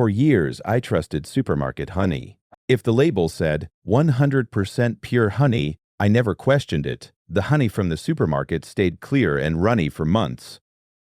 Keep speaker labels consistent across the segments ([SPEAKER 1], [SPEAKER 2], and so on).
[SPEAKER 1] For years, I trusted supermarket honey. If the label said 100% pure honey, I never questioned it. The honey from the supermarket stayed clear and runny for months.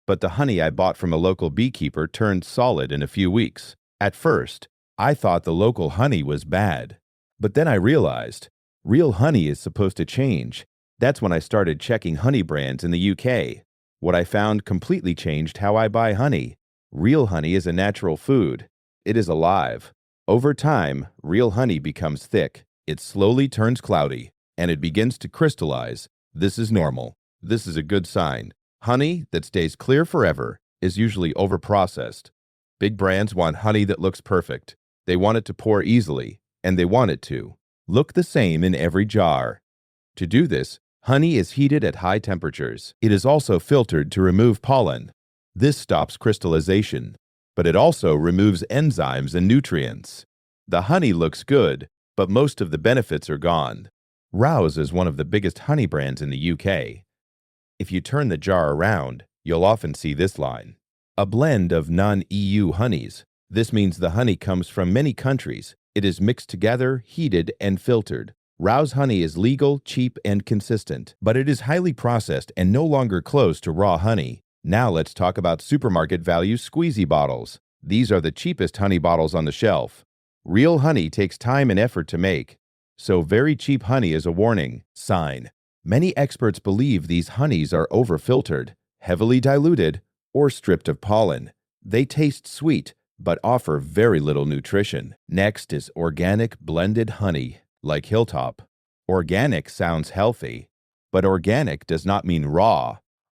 [SPEAKER 1] But the honey I bought from a local beekeeper turned solid in a few weeks. At first, I thought the local honey was bad. But then I realized, real honey is supposed to change. That's when I started checking honey brands in the UK. What I found completely changed how I buy honey. Real honey is a natural food. It is alive. Over time, real honey becomes thick. It slowly turns cloudy, and it begins to crystallize. This is normal. This is a good sign. Honey that stays clear forever is usually overprocessed. Big brands want honey that looks perfect. They want it to pour easily, and they want it to look the same in every jar. To do this, honey is heated at high temperatures. It is also filtered to remove pollen. This stops crystallization, but it also removes enzymes and nutrients. The honey looks good, but most of the benefits are gone. Rowse is one of the biggest honey brands in the UK. If you turn the jar around, you'll often see this line: a blend of non-EU honeys. This means the honey comes from many countries. It is mixed together, heated, and filtered. Rowse honey is legal, cheap, and consistent, but it is highly processed and no longer close to raw honey. Now let's talk about supermarket value squeezy bottles. These are the cheapest honey bottles on the shelf. Real honey takes time and effort to make, so very cheap honey is a warning sign. Many experts believe these honeys are over-filtered, heavily diluted, or stripped of pollen. They taste sweet, but offer very little nutrition. Next is organic blended honey, like Hilltop. Organic sounds healthy, but organic does not mean raw.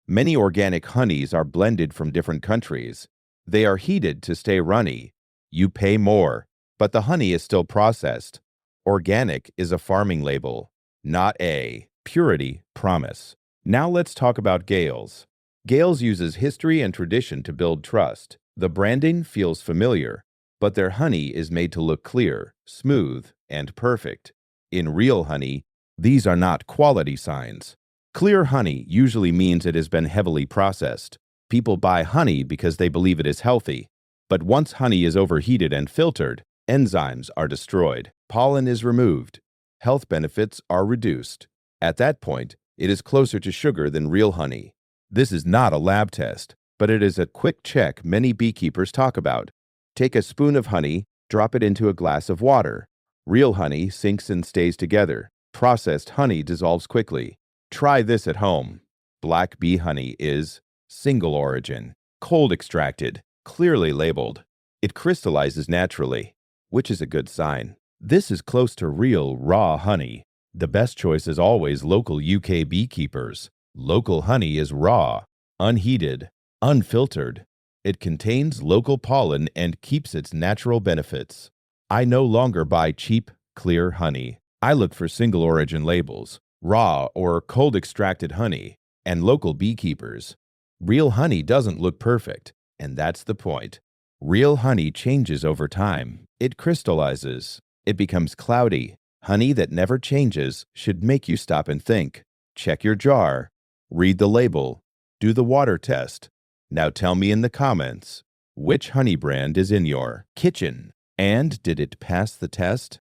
[SPEAKER 1] Many organic honeys are blended from different countries. They are heated to stay runny. You pay more, but the honey is still processed. Organic is a farming label, not a purity promise. Now let's talk about Gale's. Gale's uses history and tradition to build trust. The branding feels familiar, but their honey is made to look clear, smooth, and perfect. In real honey, these are not quality signs. Clear honey usually means it has been heavily processed. People buy honey because they believe it is healthy. But once honey is overheated and filtered, enzymes are destroyed. Pollen is removed. Health benefits are reduced. At that point, it is closer to sugar than real honey. This is not a lab test, but it is a quick check many beekeepers talk about. Take a spoon of honey, drop it into a glass of water. Real honey sinks and stays together. Processed honey dissolves quickly. Try this at home. Black bee honey is single origin, cold extracted, clearly labeled. It crystallizes naturally, which is a good sign. This is close to real raw honey. The best choice is always local UK beekeepers. Local honey is raw, unheated, unfiltered. It contains local pollen and keeps its natural benefits. I no longer buy cheap, clear honey. I look for single origin labels, raw or cold extracted honey, and local beekeepers. Real honey doesn't look perfect, and that's the point. Real honey changes over time. It crystallizes. It becomes cloudy. Honey that never changes should make you stop and think. Check your jar. Read the label. Do the water test. Now tell me in the comments, which honey brand is in your kitchen? And did it pass the test?